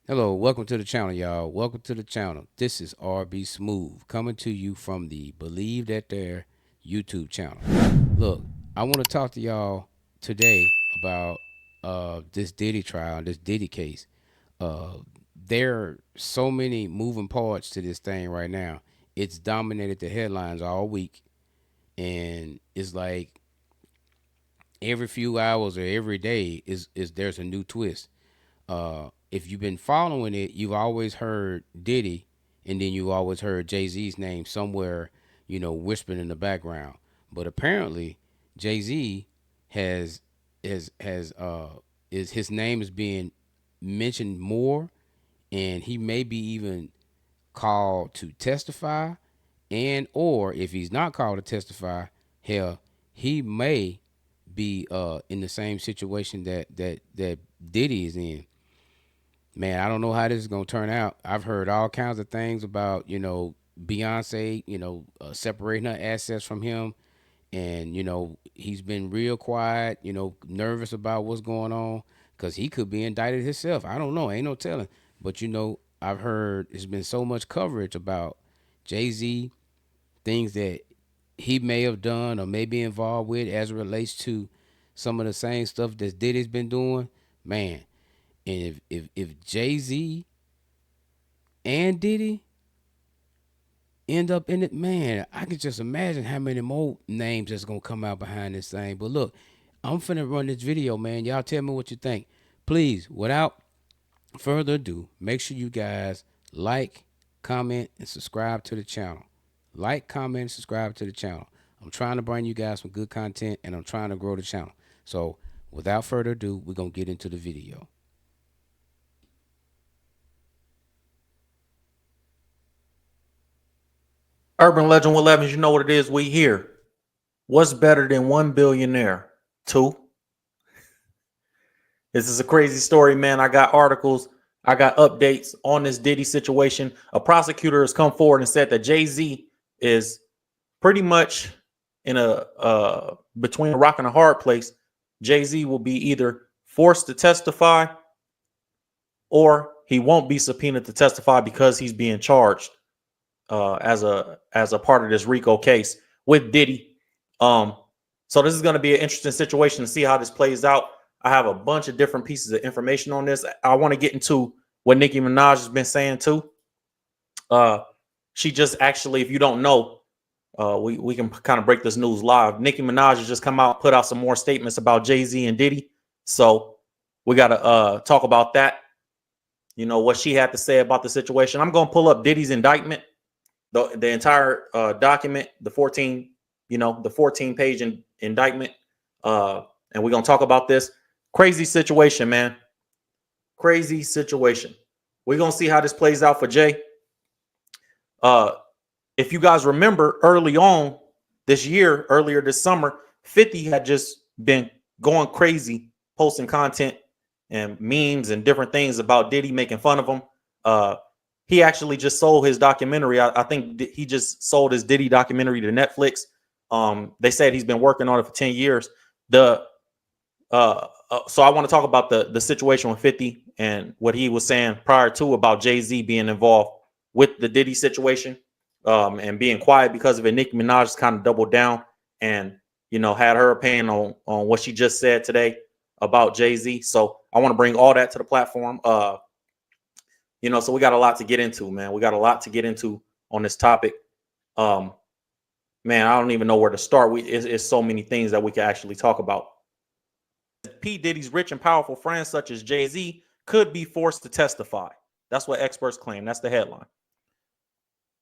Hello, welcome to the channel, y'all. Welcome to the channel. This is RB Smooth coming to you from the Believe That There YouTube channel. Look, I want to talk to y'all today about this Diddy trial, this Diddy case. Uh, there are so many moving parts to this thing right now. It's dominated the headlines all week, and it's like every few hours or every day is there's a new twist. If you've been following it, you've always heard Diddy, and then you always heard Jay Z's name somewhere, whispering in the background. But apparently, Jay Z has is his name is being mentioned more, and he may be even called to testify, and or if he's not called to testify, hell, he may be in the same situation that Diddy is in. Man, I don't know how this is gonna turn out. I've heard all kinds of things about Beyonce, separating her assets from him, and he's been real quiet, nervous about what's going on because he could be indicted himself. I don't know, ain't no telling. But I've heard there's been so much coverage about Jay Z, things that he may have done or may be involved with as it relates to some of the same stuff that Diddy's been doing. Man, and if Jay Z and Diddy end up in it, man, I can just imagine how many more names that's gonna come out behind this thing. But look, I'm finna run this video, man. Y'all tell me what you think. Please, without further ado, make sure you guys like, comment, and subscribe to the channel. Like, comment, and subscribe to the channel. I'm trying to bring you guys some good content, and I'm trying to grow the channel. So without further ado, we're gonna get into the video. Urban Legend 11, you know what it is. We here. What's better than one billionaire? Two. This is a crazy story, man. I got articles, I got updates on this Diddy situation. A prosecutor has come forward and said that Jay-Z is pretty much in a between a rock and a hard place. Jay-Z will be either forced to testify or he won't be subpoenaed to testify because he's being charged as a part of this RICO case with Diddy. Um, so this is going to be an interesting situation to see how this plays out. I have a bunch of different pieces of information on this. I want to get into what Nicki Minaj has been saying too. Uh, she just actually, if you don't know, we can kind of break this news live. Nicki Minaj has just come out, put out some more statements about Jay-Z and Diddy. So we got to talk about that. You know what she had to say about the situation. I'm going to pull up Diddy's indictment, the entire document, the 14-page indictment, and we're gonna talk about this crazy situation, man. Crazy situation. We're gonna see how this plays out for Jay. Uh, if you guys remember, earlier this summer, 50 had just been going crazy, posting content and memes and different things about Diddy, making fun of him. He actually just sold his documentary. I think he just sold his Diddy documentary to Netflix. They said he's been working on it for 10 years. So I want to talk about the situation with 50 and what he was saying prior to about Jay-Z being involved with the Diddy situation, and being quiet because of it. Nicki Minaj kind of doubled down and had her opinion on what she just said today about Jay-Z. So I want to bring all that to the platform. So we got a lot to get into, man. We got a lot to get into on this topic. Man, I don't even know where to start. It's so many things that we can actually talk about. P. Diddy's rich and powerful friends, such as Jay-Z, could be forced to testify. That's what experts claim. That's the headline.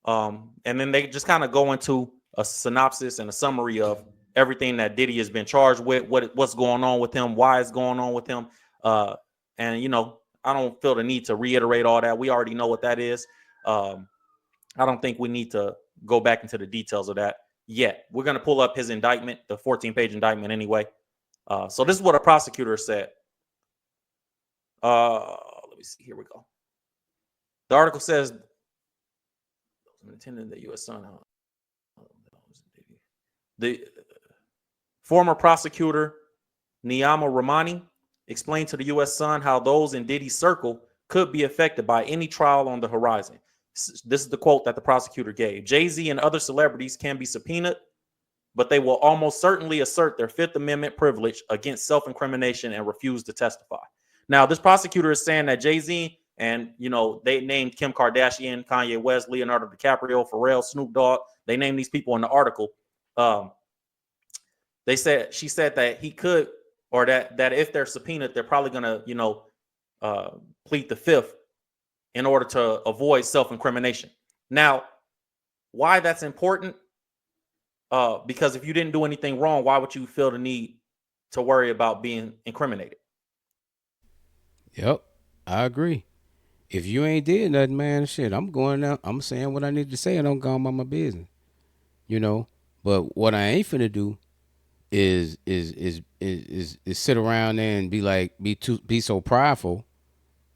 And then they just kind of go into a synopsis and a summary of everything that Diddy has been charged with, what's going on with him, why it's going on with him. And I don't feel the need to reiterate all that. We already know what that is. I don't think we need to go back into the details of that yet. We're going to pull up his indictment, the 14-page indictment anyway. So this is what a prosecutor said. Let me see. Here we go. The article says, attending the U.S. Sun. The former prosecutor Niyama Ramani explained to the U.S. Sun how those in Diddy's circle could be affected by any trial on the horizon. This is the quote that the prosecutor gave. Jay-Z and other celebrities can be subpoenaed, but they will almost certainly assert their Fifth Amendment privilege against self-incrimination and refuse to testify. Now, this prosecutor is saying that Jay-Z and, they named Kim Kardashian, Kanye West, Leonardo DiCaprio, Pharrell, Snoop Dogg. They named these people in the article. She said that he could, or that if they're subpoenaed, they're probably going to, plead the fifth in order to avoid self-incrimination. Now, why that's important? Because if you didn't do anything wrong, why would you feel the need to worry about being incriminated? Yep, I agree. If you ain't did nothing, man, shit, I'm going out. I'm saying what I need to say, and I'm going about my business. You know. But what I ain't finna do is sit around there and be so prideful,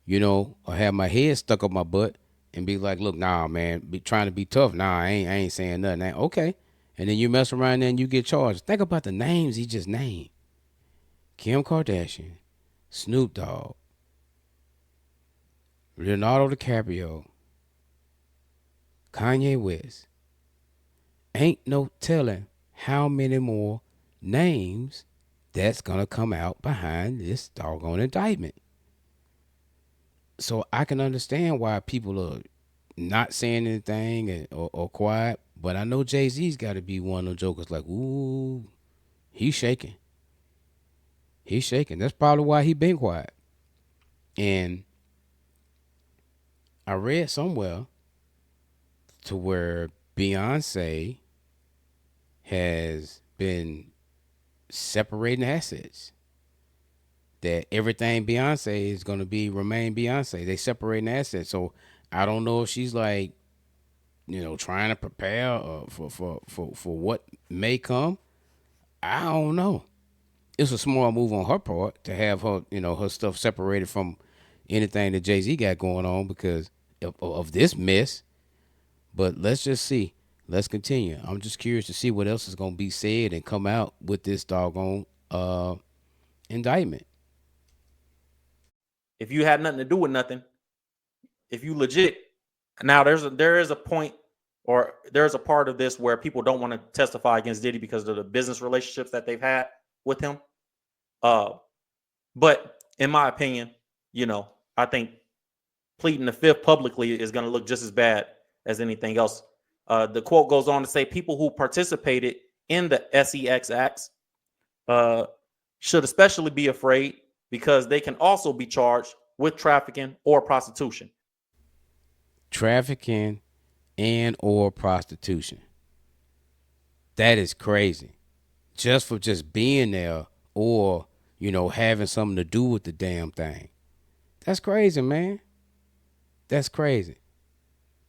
or have my head stuck up my butt and be like, look, nah, man, be trying to be tough. Nah, I ain't saying nothing. Okay. And then you mess around there and you get charged. Think about the names he just named. Kim Kardashian, Snoop Dogg, Leonardo DiCaprio, Kanye West. Ain't no telling how many more names that's gonna come out behind this doggone indictment. So I can understand why people are not saying anything or quiet, but I know Jay-Z's got to be one of those jokers like, ooh, he's shaking. He's shaking. That's probably why he been quiet. And I read somewhere to where Beyonce has been separating assets. That everything Beyonce is going to remain Beyonce. They separating assets. So I don't know if she's like, trying to prepare for what may come. I don't know. It's a small move on her part to have her stuff separated from anything that Jay-Z got going on because of this mess. But let's just see. Let's continue. I'm just curious to see what else is going to be said and come out with this doggone indictment. If you had nothing to do with nothing, if you legit, now there is a point, or there's a part of this where people don't want to testify against Diddy because of the business relationships that they've had with him. But in my opinion, I think pleading the fifth publicly is going to look just as bad as anything else. The quote goes on to say, people who participated in the SEX acts should especially be afraid because they can also be charged with trafficking or prostitution. Trafficking and or prostitution. That is crazy. Just for just being there or, having something to do with the damn thing. That's crazy, man. That's crazy.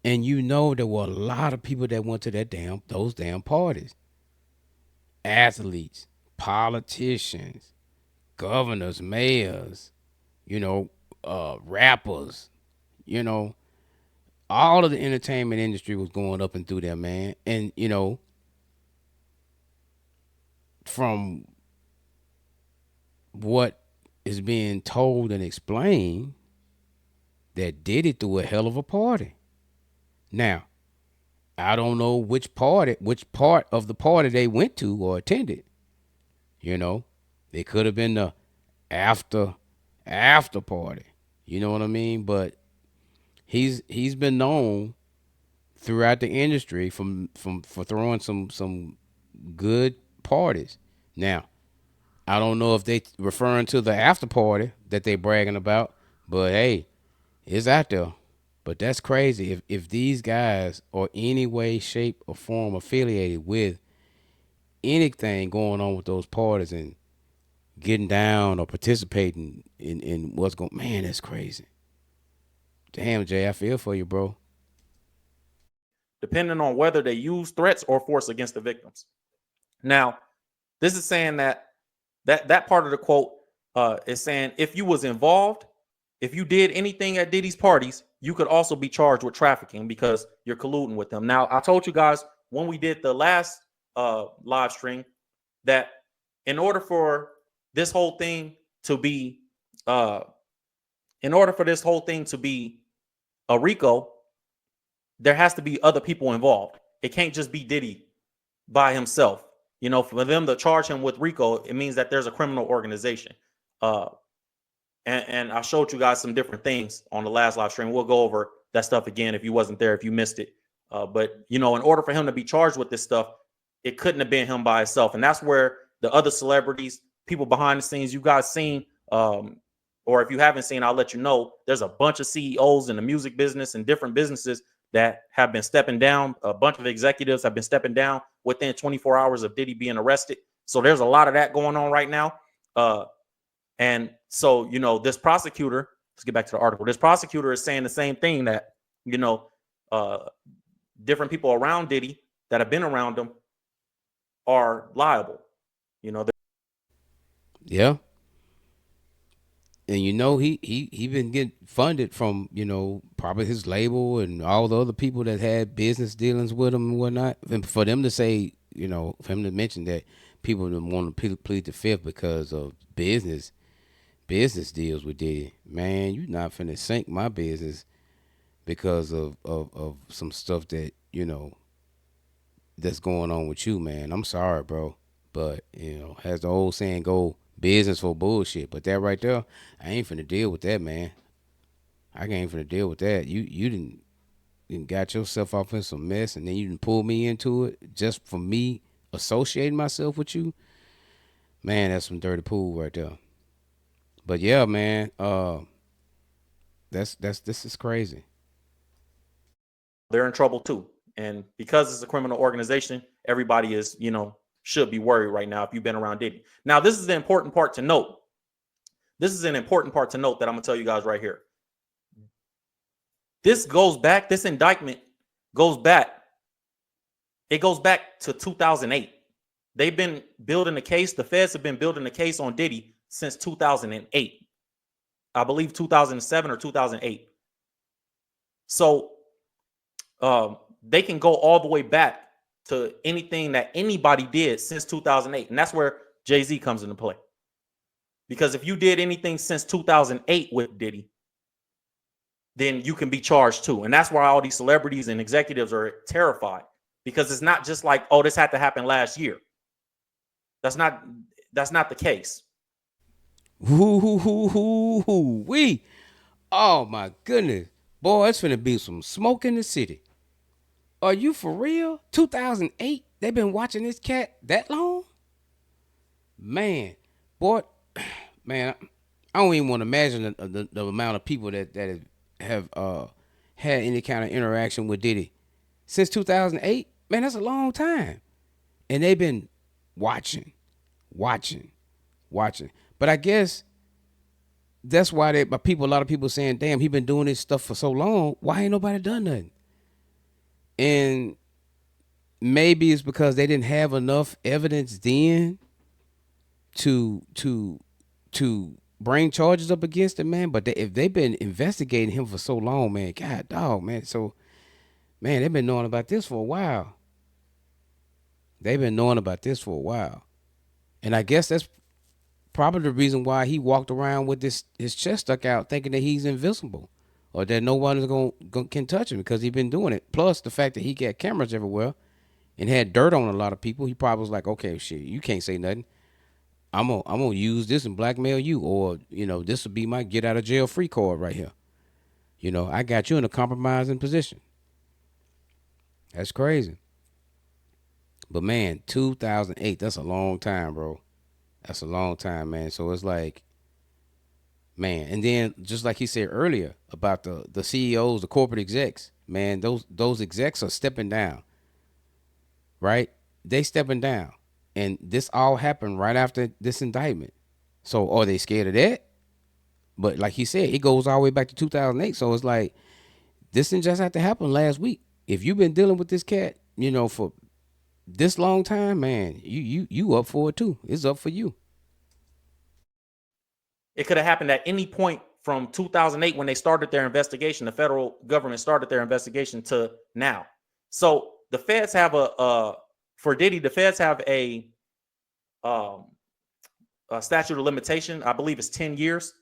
And there were a lot of people that went to those damn parties. Athletes, politicians, governors, mayors, rappers, you know, all of the entertainment industry was going up and through there, man. And, from what is being told and explained, that Diddy threw a hell of a party. Now, I don't know which part of the party they went to or attended. It could have been the after party. You know what I mean? But he's been known throughout the industry for throwing some good parties. Now, I don't know if they referring to the after party that they bragging about, but hey, it's out there. But that's crazy. If these guys are any way, shape, or form affiliated with anything going on with those parties and getting down or participating in what's going, man, that's crazy. Damn, Jay, I feel for you, bro. Depending on whether they use threats or force against the victims. Now, this is saying that part of the quote is saying if you was involved, if you did anything at Diddy's parties, you could also be charged with trafficking because you're colluding with them. Now, I told you guys when we did the last live stream that in order for this whole thing to be in order for this whole thing to be a RICO, there has to be other people involved. It can't just be Diddy by himself. You know, for them to charge him with RICO, it means that there's a criminal organization. Uh, and I showed you guys some different things on the last live stream. We'll go over that stuff again if you wasn't there, if you missed it. But you know, in order for him to be charged with this stuff, it couldn't have been him by himself. And that's where the other celebrities, people behind the scenes, you guys seen, or if you haven't seen, I'll let you know. There's a bunch of CEOs in the music business and different businesses that have been stepping down. A bunch of executives have been stepping down within 24 hours of Diddy being arrested. So there's a lot of that going on right now. And so, you know, this prosecutor, let's get back to the article. This prosecutor is saying the same thing, that, you know, different people around Diddy that have been around him are liable. You know, Yeah. And you know, he been getting funded from, you know, probably his label and all the other people that had business dealings with him and whatnot. And for them to say, you know, for him to mention that people want to plead the fifth because of business deals with Diddy, man, you not finna sink my business because of some stuff that, you know, that's going on with you, man. I'm sorry, bro. But, you know, as the old saying go, business for bullshit. But that right there, I ain't finna deal with that, man. I ain't finna deal with that. You didn't got yourself off in some mess, and then you didn't pull me into it just for me associating myself with you. Man, that's some dirty pool right there. But yeah, man, this is crazy. they're in trouble too. And because it's a criminal organization, everybody is, you know, should be worried right now if you've been around Diddy. Now, this is the important part to note. This is an important part to note that I'm going to tell you guys right here. This goes back, this indictment goes back. It goes back to 2008. They've been building the case. The feds have been building the case on Diddy since 2008. I believe 2007 or 2008. So they can go all the way back to anything that anybody did since 2008. And that's where Jay-Z comes into play. Because if you did anything since 2008 with Diddy, then you can be charged too. And that's why all these celebrities and executives are terrified, because it's not just like, oh, this had to happen last year. That's not the case. We. Oh my goodness, boy, it's finna be some smoke in the city. Are you for real? 2008? They've been watching this cat that long? Man, boy, man, I don't even want to imagine the amount of people that have had any kind of interaction with Diddy since 2008. Man, that's a long time, and they've been watching, watching, watching. But I guess that's why a lot of people saying, "Damn, he been doing this stuff for so long. Why ain't nobody done nothing?" And maybe it's because they didn't have enough evidence then to bring charges up against him, man. But if they've been investigating him for so long, man, God dog, man. So, man, they've been knowing about this for a while. They've been knowing about this for a while. And I guess that's probably the reason why he walked around with his chest stuck out, thinking that he's invincible or that no one's can touch him, because he's been doing it. Plus the fact that he got cameras everywhere and had dirt on a lot of people, he probably was like, okay, shit, you can't say nothing. I'm gonna use this and blackmail you, or you know, this will be my get out of jail free card right here. You know, I got you in a compromising position. That's crazy. But man, 2008, that's a long time, bro. That's a long time, man. So it's like, man, and then just like he said earlier about the CEOs, the corporate execs, man, those execs are stepping down, right? They stepping down, and this all happened right after this indictment. So are they scared of that? But like he said, it goes all the way back to 2008. So it's like, this didn't just have to happen last week. If you've been dealing with this cat, you know, for this long time, man, you up for it too. It's up for you. It could have happened at any point from 2008 when they started their investigation. The federal government started their investigation to now. So the feds have for Diddy, the feds have a statute of limitation. I believe it's 10 years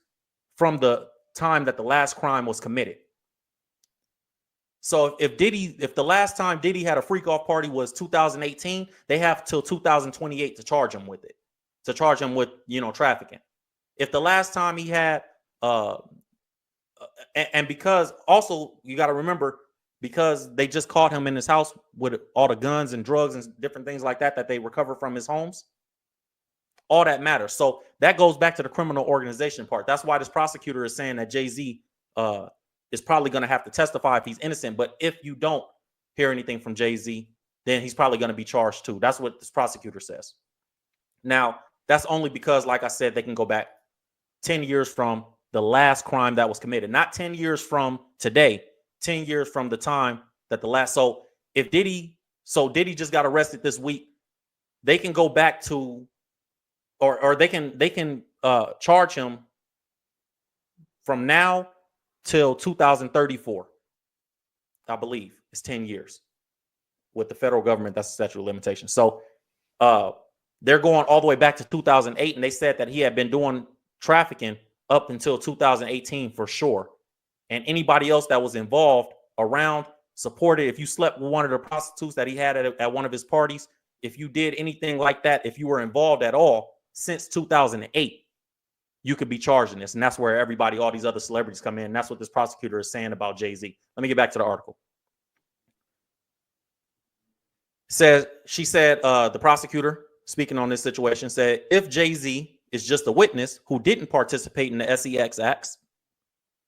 from the time that the last crime was committed. So if the last time Diddy had a freak off party was 2018, they have till 2028 to charge him with it, to charge him with trafficking. If the last time he had, and because also you got to remember, because they just caught him in his house with all the guns and drugs and different things like that they recover from his homes, all that matters. So that goes back to the criminal organization part. That's why this prosecutor is saying that Jay-Z is probably going to have to testify if he's innocent. But if you don't hear anything from Jay-Z, then he's probably going to be charged too. That's what this prosecutor says. Now, that's only because, like I said, they can go back 10 years from the last crime that was committed, not 10 years from today, 10 years from the time that the last. So if Diddy just got arrested this week, they can go back to, or they can charge him from now till 2034. I believe it's 10 years with the federal government. That's the statute of limitations. So they're going all the way back to 2008, and they said that he had been doing trafficking up until 2018 for sure. And anybody else that was involved around, supported, if you slept with one of the prostitutes that he had at one of his parties, if you did anything like that, if you were involved at all since 2008, you could be charged in this. And that's where all these other celebrities come in. And that's what this prosecutor is saying about Jay-Z. Let me get back to the article. She said, the prosecutor speaking on this situation said, if Jay-Z is just a witness who didn't participate in the SEX acts,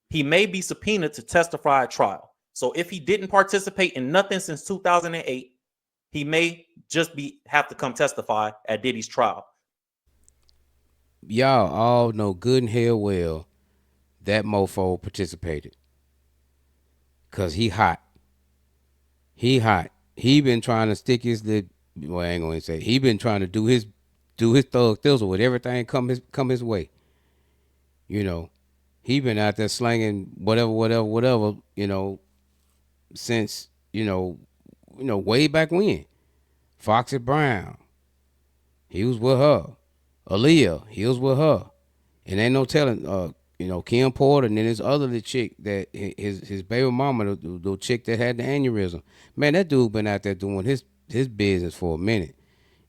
he may be subpoenaed to testify at trial. So if he didn't participate in nothing since 2008, he may just have to come testify at Diddy's trial. Y'all all know good and hell well that mofo participated. Cause he hot. He hot. He been trying to stick his lip. Well, I ain't gonna say. He been trying to do his thug thizzle with everything come his way. You know, he been out there slanging whatever. Since way back when. Foxy Brown, he was with her. Aaliyah, he was with her. And ain't no telling. Kim Porter, and then this other chick that his baby mama, the chick that had the aneurysm. Man, that dude been out there doing his business for a minute,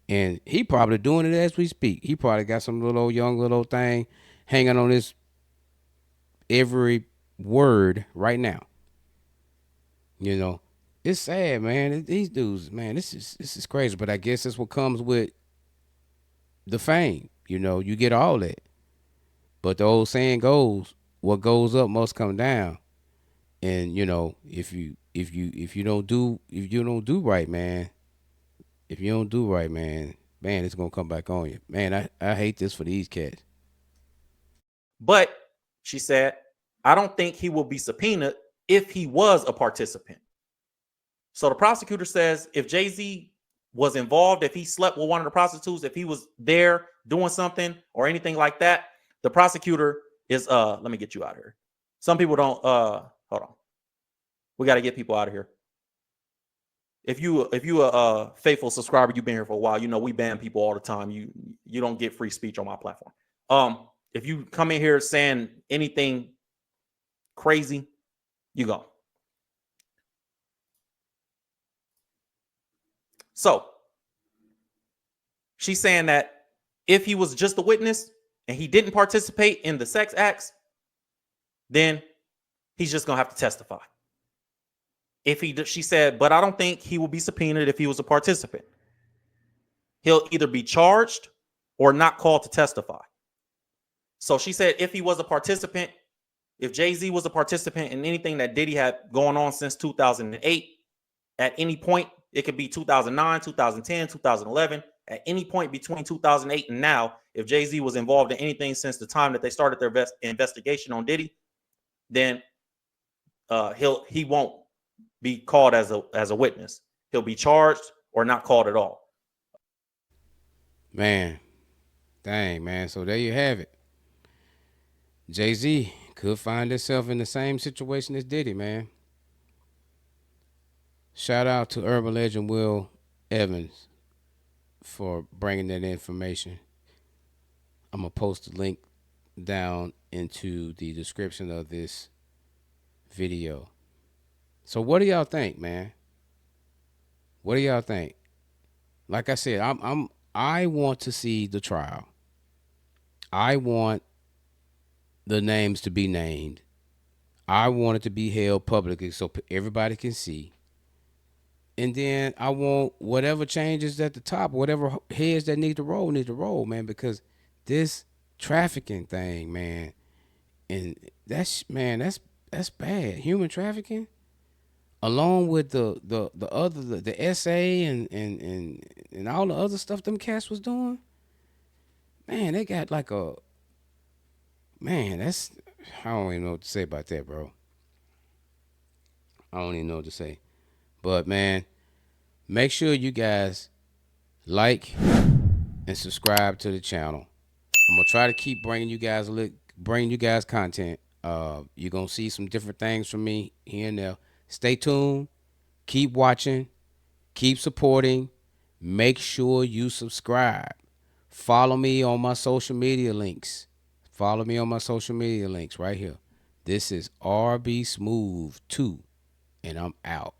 and he probably doing it as we speak. He probably got some young little thing hanging on his every word right now. It's sad, man. These dudes, man, this is crazy. But I guess that's what comes with the fame. You get all that. But the old saying goes, what goes up must come down. And if you don't do right, man, man, it's gonna come back on you. Man, I hate this for these cats. But she said, I don't think he will be subpoenaed if he was a participant. So the prosecutor says if Jay-Z was involved, if he slept with one of the prostitutes, if he was there doing something or anything like that, the prosecutor is let me get you out of here. Some people don't hold on. We got to get people out of here. If you a faithful subscriber, you've been here for a while, we ban people all the time. You don't get free speech on my platform. If you come in here saying anything crazy, you go. So she's saying that if he was just a witness and he didn't participate in the sex acts, then he's just gonna have to testify. She said, but I don't think he will be subpoenaed if he was a participant. He'll either be charged or not called to testify. So she said if he was a participant, if Jay-Z was a participant in anything that Diddy had going on since 2008, at any point, it could be 2009, 2010, 2011, at any point between 2008 and now, if Jay-Z was involved in anything since the time that they started their investigation on Diddy, then he won't be called as a witness. He'll be charged or not called at all. Man, dang, man. So there you have it. Jay-Z could find himself in the same situation as Diddy, man. Shout out to urban legend Will Evans for bringing that information. I'm going to post the link down into the description of this video. So what do y'all think, man? What do y'all think? Like I said, I want to see the trial. I want the names to be named. I want it to be held publicly so everybody can see. And then I want whatever changes at the top, whatever heads that need to roll, man, because this trafficking thing, man, and that's bad. Human trafficking, along with the other the SA and all the other stuff them cats was doing, man, they got like a man. That's I don't even know what to say about that, bro. I don't even know what to say. But man, make sure you guys like and subscribe to the channel. I'm gonna try to keep bringing you guys content. You're gonna see some different things from me here and there. Stay tuned. Keep watching. Keep supporting. Make sure you subscribe. Follow me on my social media links. Follow me on my social media links right here. This is RB Smooth 2, and I'm out.